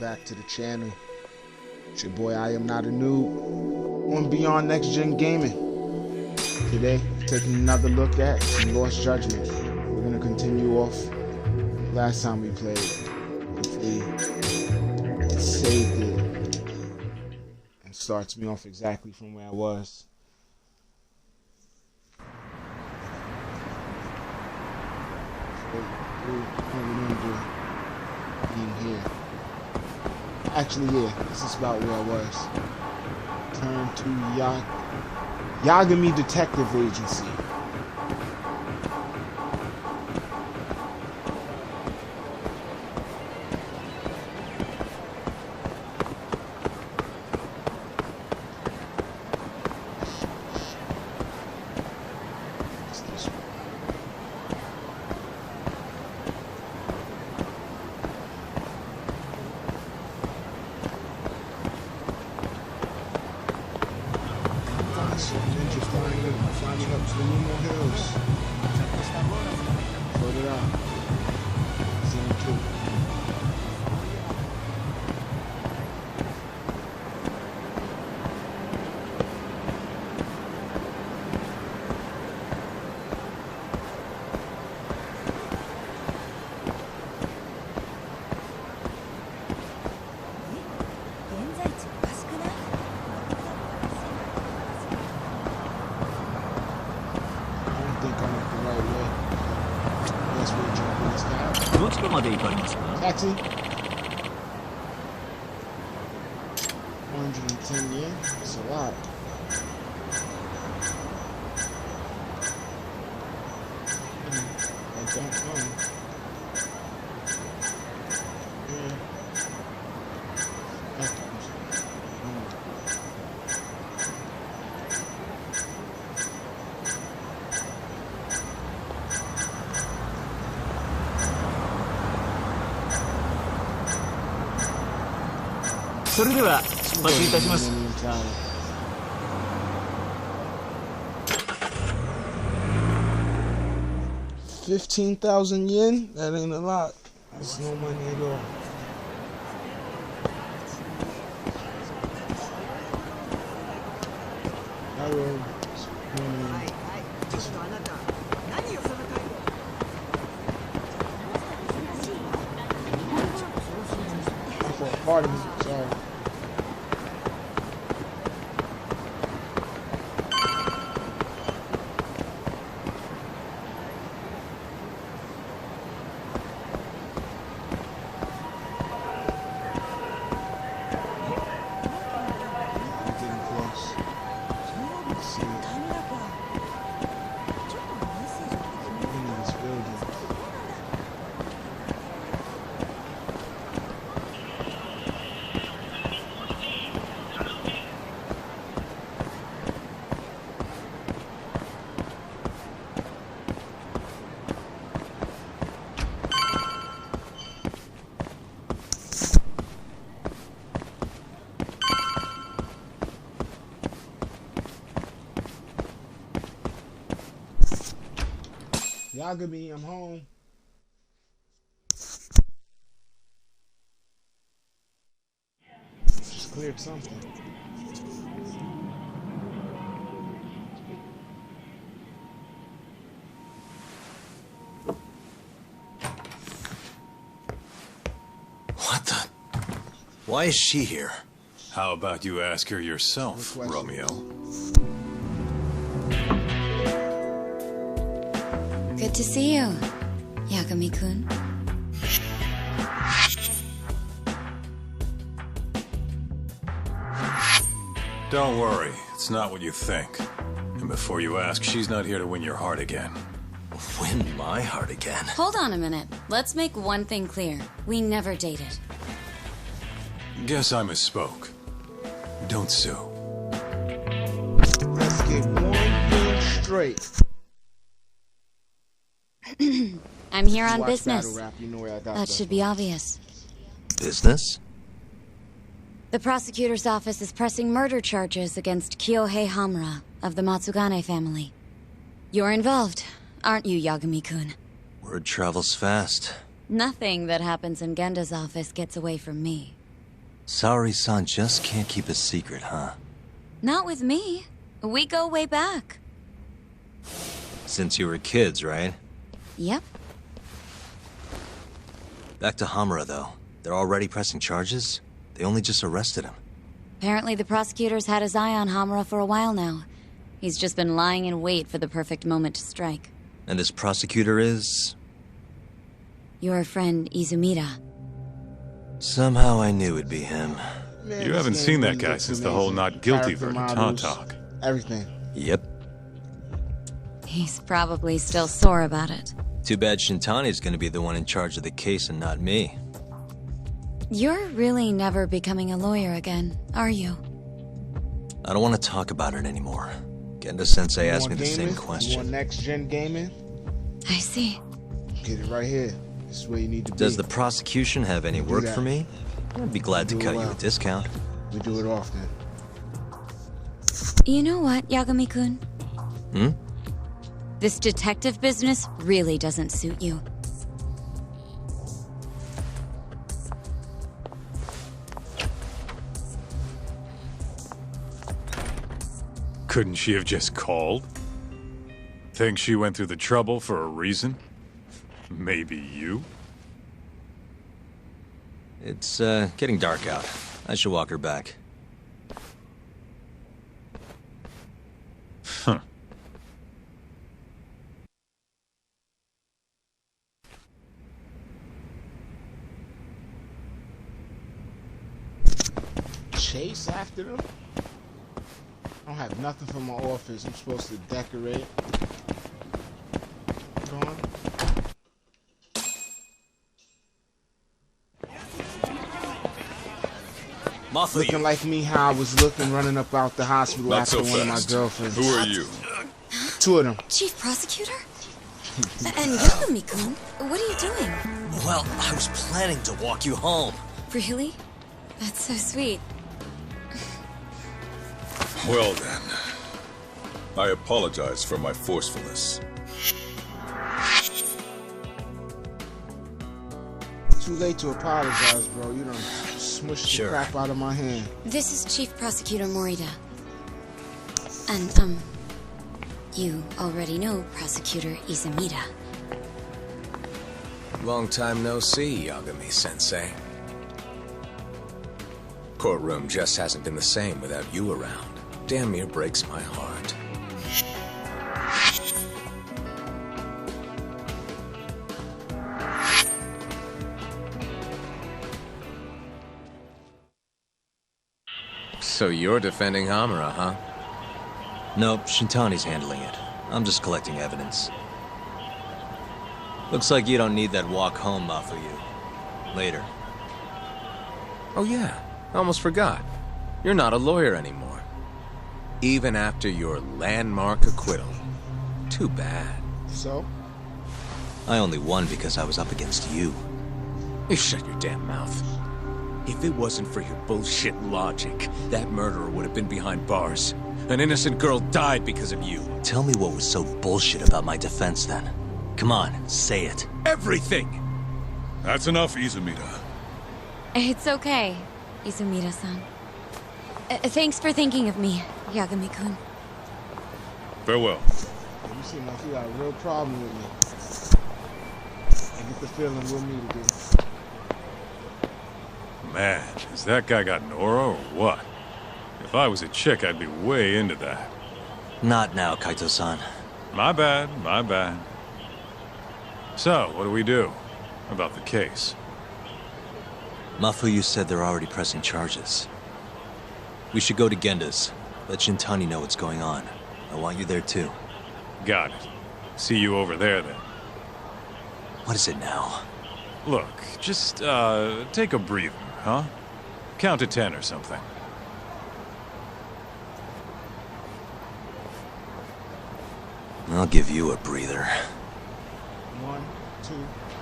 back to the channel. It's your boy, I am not a noob, on Beyond Next Gen Gaming. Today, taking another look at some Lost Judgment. We're gonna continue off last time we played. Hopefully, it saved it and starts me off exactly from where I was. What we're gonna do being here. Actually, yeah, this is about where I was. Turn to Yagami Detective Agency. Climbing up to the Lumo Hills. Float it out. Zone 2. Taxi. 110 yen. That's a lot. I don't know. So, それでは出発いたします。$15,000 yen? That ain't a lot. That's no money at all. I will. Pardon me, sorry. Yagami, I'm home. Just cleared something. What the? Why is she here? How about you ask her yourself, Romeo? Good to see you, Yagami-kun. Don't worry, it's not what you think. And before you ask, she's not here to win your heart again. Win my heart again? Hold on a minute. Let's make one thing clear. We never dated. Guess I misspoke. Don't sue. Let's get one thing straight. I'm here on Watch business. battle rap, you know where I got That should be obvious. Business? The prosecutor's office is pressing murder charges against Kyohei Hamura of the Matsugane family. You're involved, aren't you, Yagami-kun? Word travels fast. Nothing that happens in Genda's office gets away from me. Saori-san just can't keep a secret, huh? Not with me. We go way back. Since you were kids, right? Yep. Back to Hamura, though. They're already pressing charges? They only just arrested him. Apparently the prosecutor's had his eye on Hamura for a while now. He's just been lying in wait for the perfect moment to strike. And this prosecutor is... Your friend Izumida. Somehow I knew it'd be him. Man, You this haven't game seen that really guy looks since the whole amazing. not guilty Character verdict, huh, models, Talk? Everything. Yep. He's probably still sore about it. Too bad Shintani's gonna be the one in charge of the case and not me. You're really never becoming a lawyer again, are you? I don't want to talk about it anymore. Genda-sensei asked me the same You question. want next-gen gaming? I see. Get it right here. This is where you need to be. Does the prosecution have any work that. for me? I'd be glad to Do it cut you well. a discount. We do it often. You know what, Yagami-kun? Hmm? This detective business really doesn't suit you. Couldn't she have just called? Think she went through the trouble for a reason? Maybe you? It's, getting dark out. I should walk her back. Huh. Chase after them? I don't have nothing for my office. I'm supposed to decorate. Go on. Looking like me how I was looking running up out the hospital Not after so one of my fast. girlfriends. Who are you? Two of them. Chief Prosecutor? And Yagami-kun, what are you doing? Well, I was planning to walk you home. Really? That's so sweet. Well then, I apologize for my forcefulness. Too late to apologize, bro. You done smushed Sure. the crap out of my hand. This is Chief Prosecutor Morita. And, you already know Prosecutor Izumida. Long time no see, Yagami-sensei. Courtroom just hasn't been the same without you around. Damn near breaks my heart. So you're defending Hamura, huh? Nope, Shintani's handling it. I'm just collecting evidence. Looks like you don't need that walk home, Mafuyu. Later. Oh yeah, I almost forgot. You're not a lawyer anymore. Even after your landmark acquittal. Too bad. So? I only won because I was up against you. You shut your damn mouth. If it wasn't for your bullshit logic, that murderer would have been behind bars. An innocent girl died because of you. Tell me what was so bullshit about my defense then. Come on, say it. Everything! That's enough, Izumida. It's okay, Izumida-san. Thanks for thinking of me, Yagami-kun. Farewell. You seem like you got a real problem with me. I get the feeling we'll meet again. Man, has that guy got an aura or what? If I was a chick, I'd be way into that. Not now, Kaito-san. My bad, my bad. So, what do we do about the case? Mafuyu said they're already pressing charges. We should go to Genda's. Let Shintani know what's going on. I want you there too. Got it. See you over there then. What is it now? Look, just, take a breather, huh? Count to 10 or something. I'll give you a breather. 1, 2,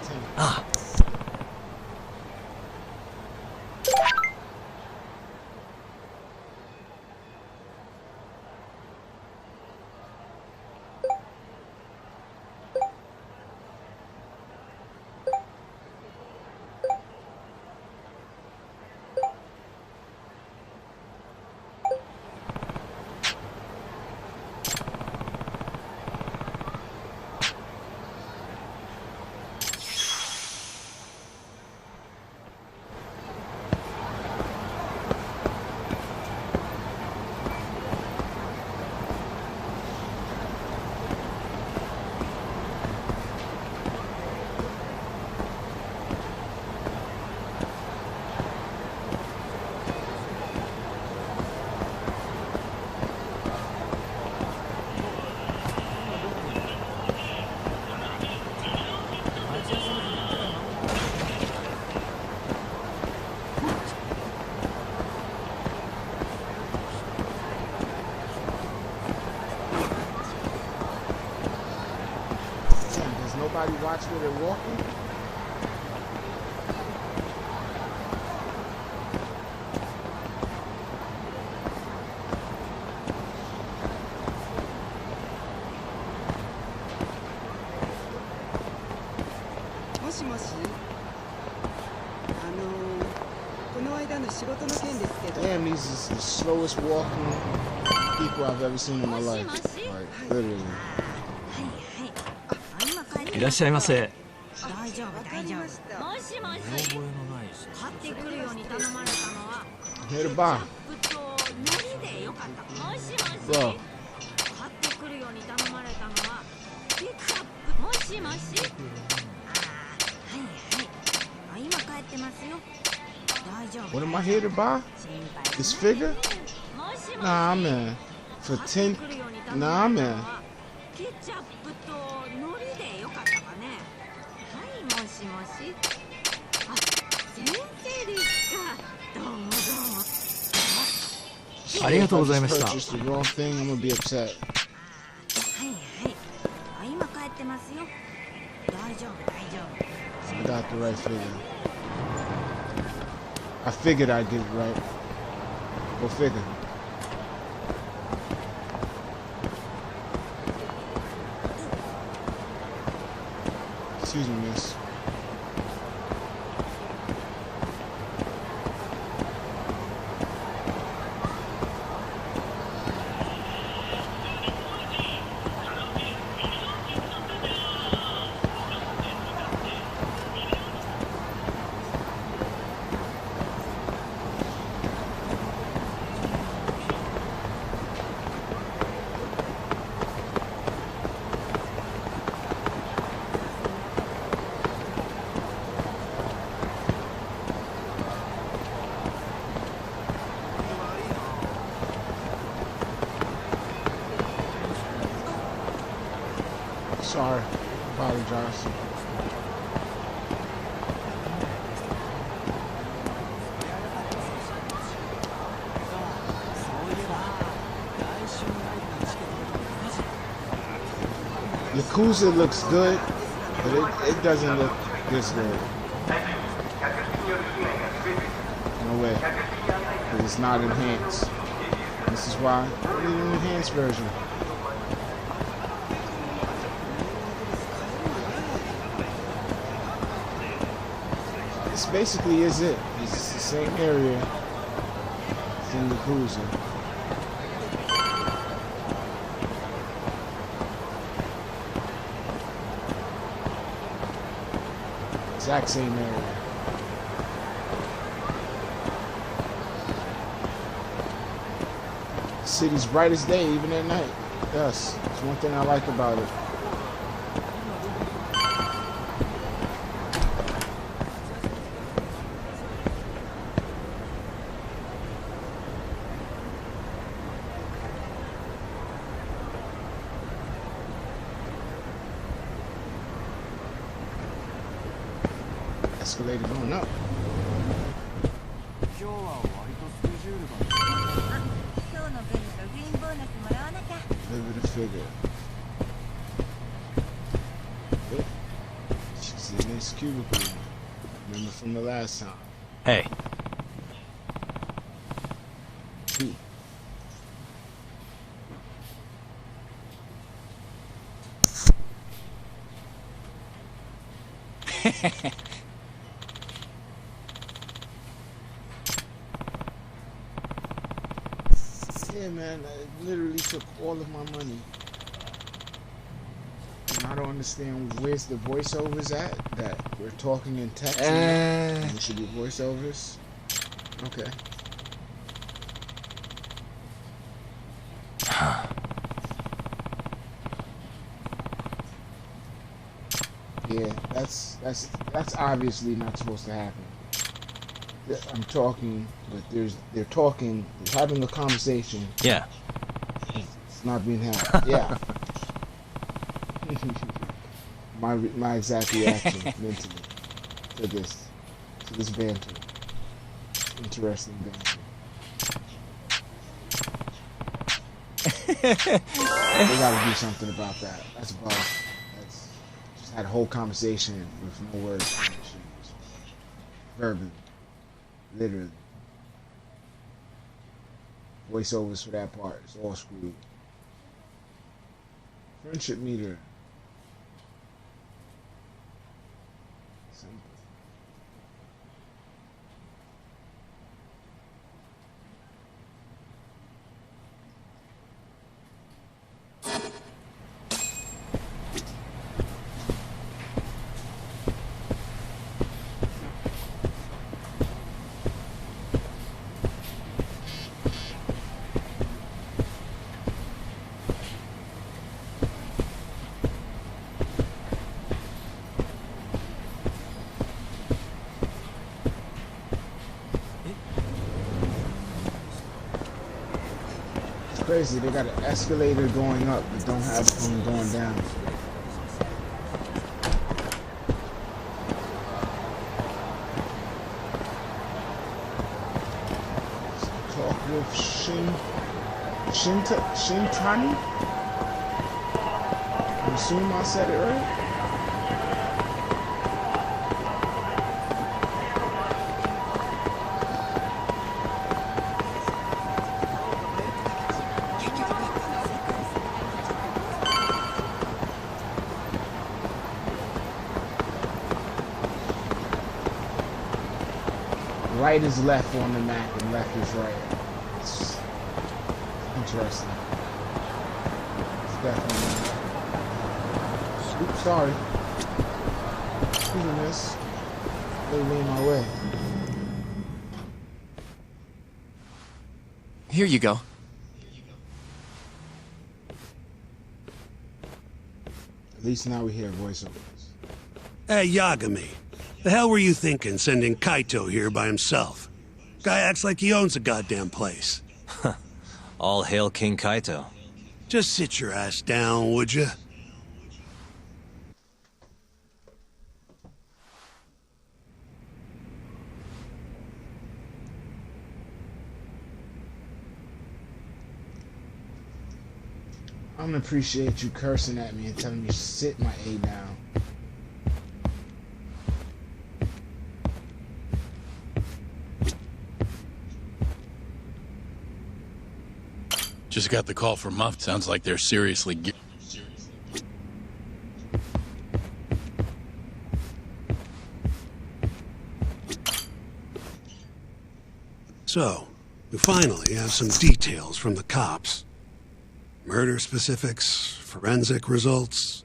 10. Ah! watch where they're walking. Damn, these is the slowest walking people I've ever seen in my life. Like, literally. いらっしゃいませ。大丈夫大丈夫。もしもし。買ってくるように頼まれたのは。 Here to buy. 海苔でよかった。もしもし。 Bro. 買ってくるように頼まれたのは。ケチャップ。もしもし。はいはい。今帰ってますよ。大丈夫。 What am I here to buy? This figure? Nah, man. For 10. Nah, man. ケチャップと海苔でよかったかね。はい、もしもし。あ、先生ですか。どうもどうも。ありがとうございました。 Purchased the wrong thing, I'm gonna be upset. はいはい。今帰ってますよ。大丈夫大丈夫。 I got the right figure. I figured I'd get it right. Go figure. Excuse me, miss. Sorry. Apologize. Yakuza looks good, but it doesn't look this good. No way. Because it's not enhanced. This is why I need an enhanced version. This basically is it. It's the same area as in Yakuza. Exact same area. The city's bright as day, even at night. Yes, it's one thing I like about it. Escalated going up. Deliver the figure. Yep. She's in this cubicle. Remember from the last time. Hey. Ooh. Yeah, man, it literally took all of my money. And I don't understand where's the voiceovers at, that we're talking in text and there should be voiceovers. Okay. Yeah, that's obviously not supposed to happen. I'm talking, but they're talking, they're having a conversation. Yeah. It's not being had. Yeah. my exact reaction mentally to this banter. Interesting banter. They gotta do something about that. That's a bug. That's just Had a whole conversation with no words. Verbally. Literally. Voiceovers for that part. It's all screwed. Friendship meter. Simple. Crazy, they got an escalator going up but don't have one going down. Talk with Shintani? I assume I said it right? Right is left on the map and left is right. It's interesting. It's definitely. Oops, sorry. Excuse me, miss. They were in my way. Here you go. At least now we hear voiceovers. Hey, Yagami. The hell were you thinking, sending Kaito here by himself? Guy acts like he owns the goddamn place. All hail King Kaito. Just sit your ass down, would you? I'm gonna appreciate you cursing at me and telling me to sit my A down. Just got the call from Muff. Sounds like they're seriously... So, we finally have some details from the cops. Murder specifics, forensic results,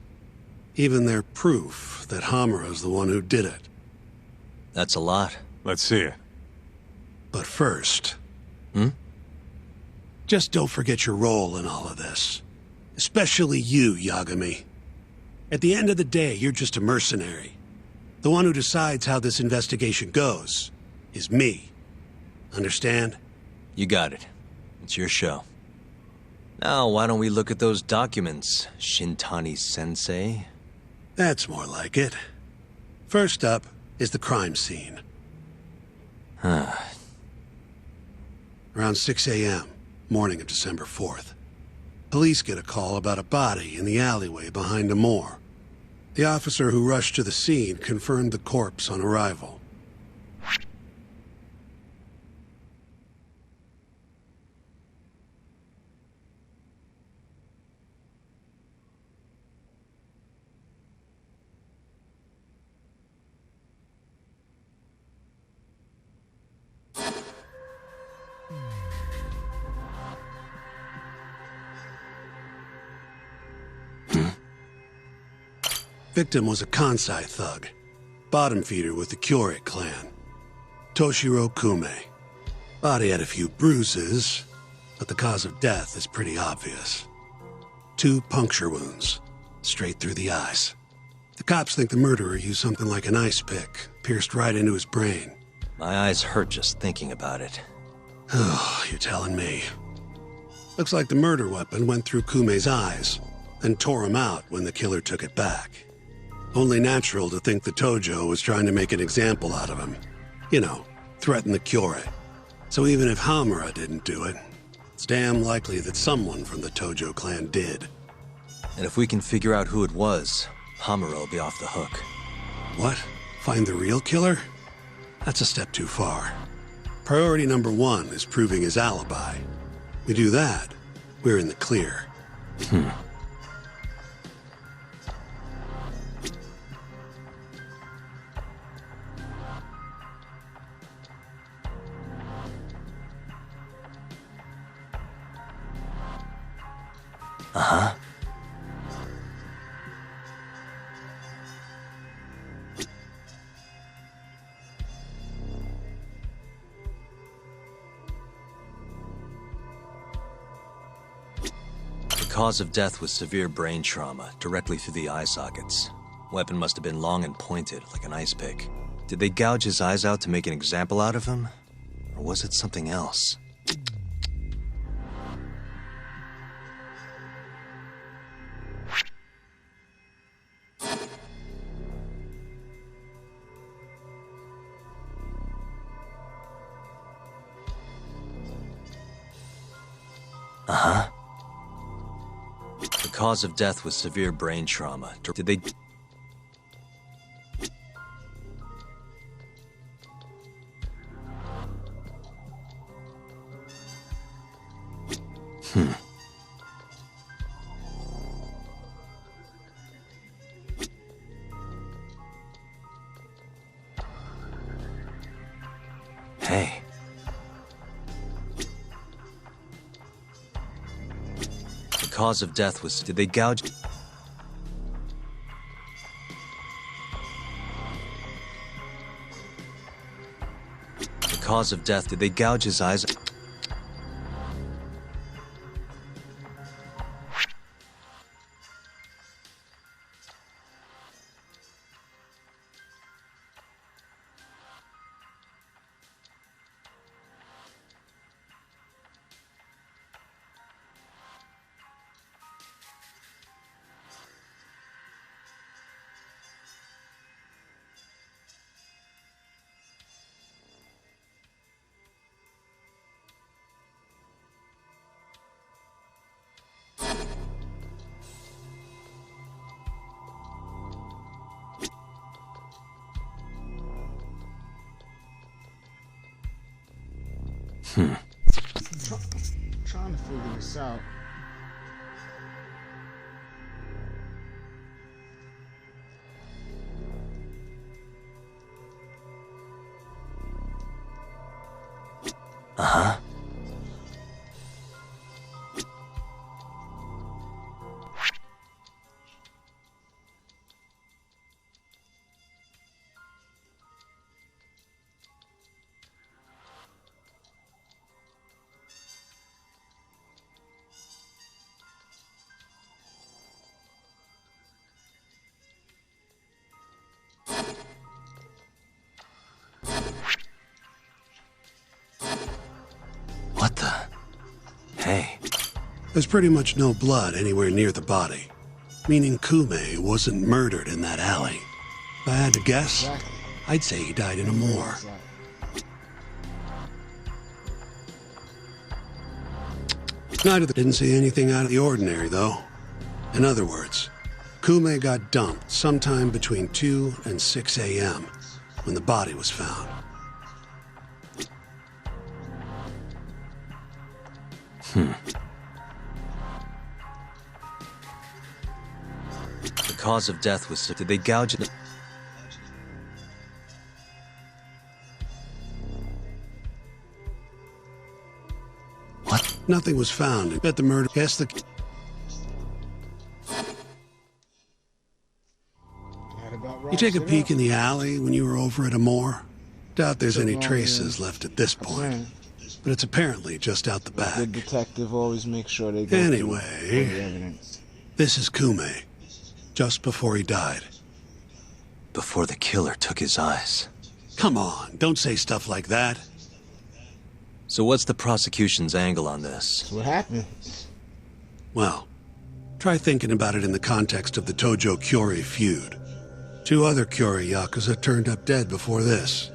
even their proof that Hamura's the one who did it. That's a lot. Let's see it. But first... Just don't forget your role in all of this. Especially you, Yagami. At the end of the day, you're just a mercenary. The one who decides how this investigation goes is me. Understand? You got it. It's your show. Now, why don't we look at those documents, Shintani-sensei? That's more like it. First up is the crime scene. Around 6 a.m., morning of December 4th. Police get a call about a body in the alleyway behind a moor. The officer who rushed to the scene confirmed the corpse on arrival. Victim was a Kansai thug, bottom feeder with the Kyorei clan, Toshiro Kume. Body had a few bruises, but the cause of death is pretty obvious. 2 puncture wounds, straight through the eyes. The cops think the murderer used something like an ice pick, pierced right into his brain. My eyes hurt just thinking about it. Oh, you're telling me. Looks like the murder weapon went through Kume's eyes, then tore him out when the killer took it back. Only natural to think the Tojo was trying to make an example out of him. You know, threaten the Kyorei. So even if Hamura didn't do it, it's damn likely that someone from the Tojo clan did. And if we can figure out who it was, Hamura will be off the hook. What? Find the real killer? That's a step too far. Priority number 1 is proving his alibi. We do that, we're in the clear. Uh-huh. The cause of death was severe brain trauma, directly through the eye sockets. Weapon must have been long and pointed, like an ice pick. Did they gouge his eyes out to make an example out of him? Or was it something else? Uh-huh. The cause of death was severe brain trauma. Did they... Hey. The cause of death was... Did they gouge... The cause of death... Did they gouge his eyes... I'm trying to figure this out. Uh-huh. What the... Hey. There's pretty much no blood anywhere near the body, meaning Kume wasn't murdered in that alley. If I had to guess, I'd say he died in a moor. Neither didn't see anything out of the ordinary, though. In other words, Kume got dumped sometime between 2 and 6 a.m. when the body was found. The cause of death was... Did they gouge it? What? Nothing was found. Bet the murder... Guess the... You take a peek in the alley when you were over at a moor? Doubt there's any traces left at this point. But it's apparently just out the back. The detective always makes sure they go Anyway, through the evidence. This is Kume, just before he died. Before the killer took his eyes. Come on, don't say stuff like that. So what's the prosecution's angle on this? That's what happened. Well, try thinking about it in the context of the Tojo-Kyori feud. 2 other Kyori Yakuza turned up dead before this,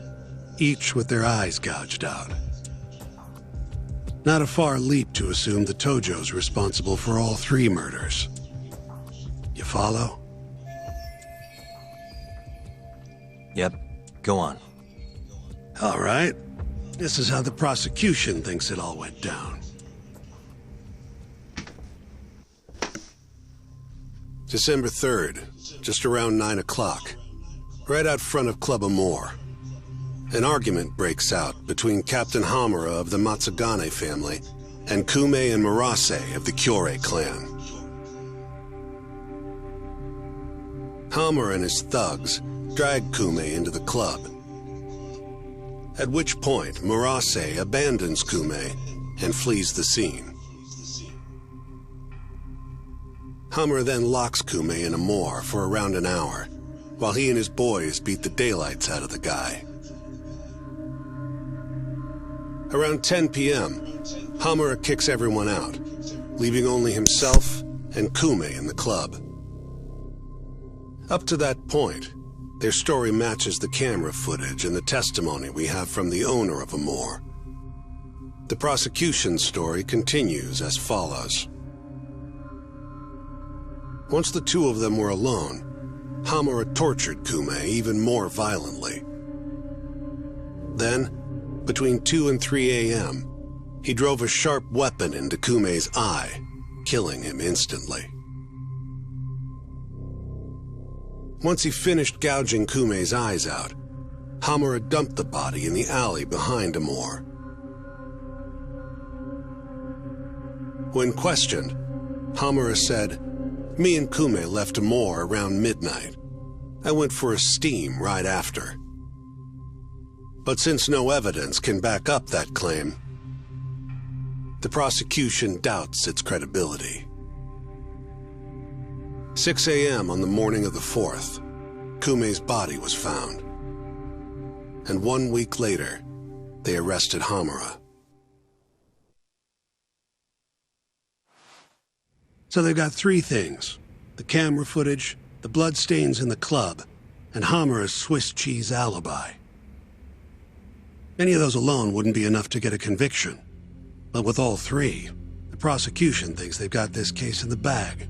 each with their eyes gouged out. Not a far leap to assume the Tojo's responsible for all 3 murders. You follow? Yep, go on. All right. This is how the prosecution thinks it all went down. December 3rd, just around 9 o'clock, right out front of Club Amor. An argument breaks out between Captain Hamura of the Matsugane family and Kume and Murase of the Kyorei clan. Hamura and his thugs drag Kume into the club, at which point Murase abandons Kume and flees the scene. Hamura then locks Kume in Amor for around an hour, while he and his boys beat the daylights out of the guy. Around 10 p.m., Hamura kicks everyone out, leaving only himself and Kume in the club. Up to that point, their story matches the camera footage and the testimony we have from the owner of Amor. The prosecution's story continues as follows. Once the two of them were alone, Hamura tortured Kume even more violently. Then, between 2 and 3 a.m., he drove a sharp weapon into Kume's eye, killing him instantly. Once he finished gouging Kume's eyes out, Hamura dumped the body in the alley behind Amor. When questioned, Hamura said, "Me and Kume left Amor around midnight. I went for a steam right after." But since no evidence can back up that claim, the prosecution doubts its credibility. 6 a.m. on the morning of the 4th, Kume's body was found. And 1 week later, they arrested Hamura. So they've got three things: the camera footage, the bloodstains in the club, and Hamura's Swiss cheese alibi. Any of those alone wouldn't be enough to get a conviction. But with all three, the prosecution thinks they've got this case in the bag.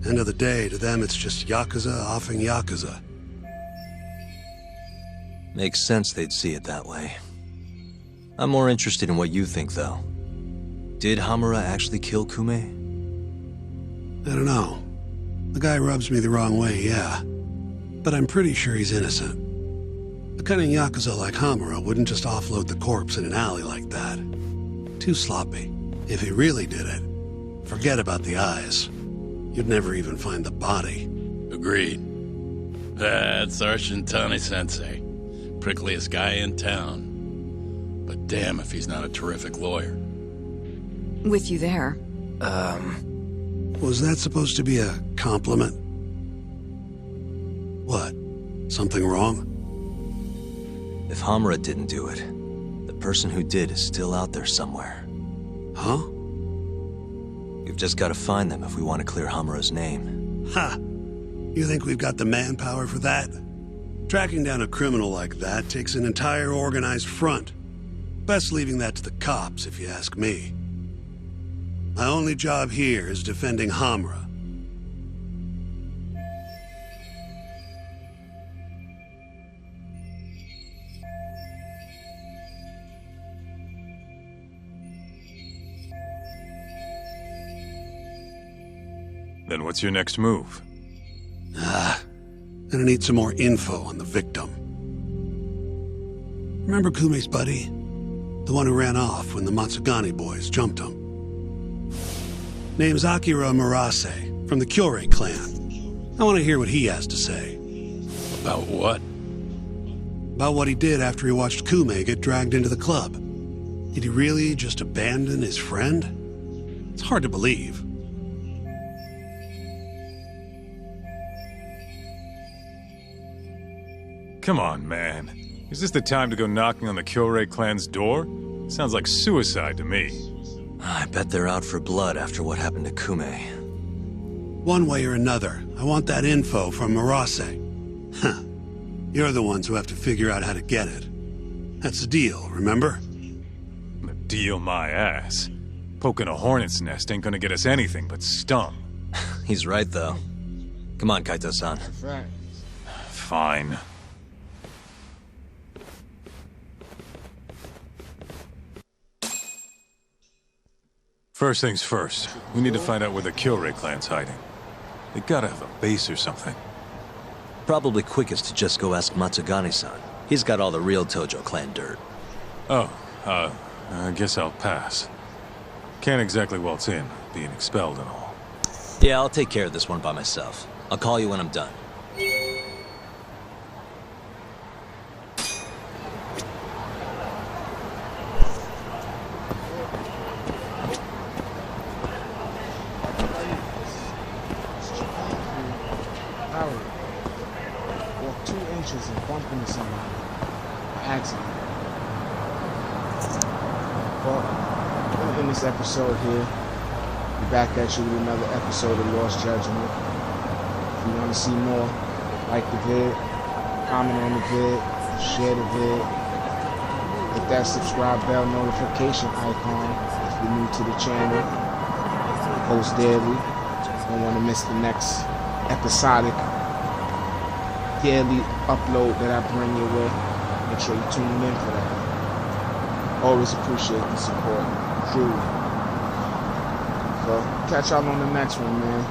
End of the day, to them it's just Yakuza offing Yakuza. Makes sense they'd see it that way. I'm more interested in what you think, though. Did Hamura actually kill Kume? I don't know. The guy rubs me the wrong way, yeah. But I'm pretty sure he's innocent. A cunning Yakuza like Hamura wouldn't just offload the corpse in an alley like that. Too sloppy. If he really did it, forget about the eyes. You'd never even find the body. Agreed. That's our Shintani-sensei. Prickliest guy in town. But damn if he's not a terrific lawyer. With you there. Was that supposed to be a compliment? What? Something wrong? If Hamura didn't do it, the person who did is still out there somewhere. Huh? We've just got to find them if we want to clear Hamura's name. Ha! You think we've got the manpower for that? Tracking down a criminal like that takes an entire organized front. Best leaving that to the cops, if you ask me. My only job here is defending Hamura. Then what's your next move? Gonna need some more info on the victim. Remember Kume's buddy? The one who ran off when the Matsugane boys jumped him. Name's Akira Murase, from the Kyorei clan. I want to hear what he has to say. About what? About what he did after he watched Kume get dragged into the club. Did he really just abandon his friend? It's hard to believe. Come on, man. Is this the time to go knocking on the Kyorei clan's door? Sounds like suicide to me. I bet they're out for blood after what happened to Kume. One way or another, I want that info from Murase. Huh. You're the ones who have to figure out how to get it. That's the deal, remember? The deal my ass. Poking a hornet's nest ain't gonna get us anything but stung. He's right, though. Come on, Kaito-san. Right. Fine. First things first, we need to find out where the Kyorei clan's hiding. They gotta have a base or something. Probably quickest to just go ask Matsugane-san. He's got all the real Tojo clan dirt. Oh, I guess I'll pass. Can't exactly waltz in, being expelled and all. Yeah, I'll take care of this one by myself. I'll call you when I'm done. Walk 2 inches and bump into somebody by accident. Well, I'm gonna end this episode here. Be back at you with another episode of Lost Judgment. If you want to see more, like the vid, comment on the vid, share the vid, hit that subscribe bell notification icon if you're new to the channel. Post daily. Don't want to miss the next episodic daily upload that I bring your way. Make sure you tune in for that. Always appreciate the support. Truly. So, catch y'all on the next one, man.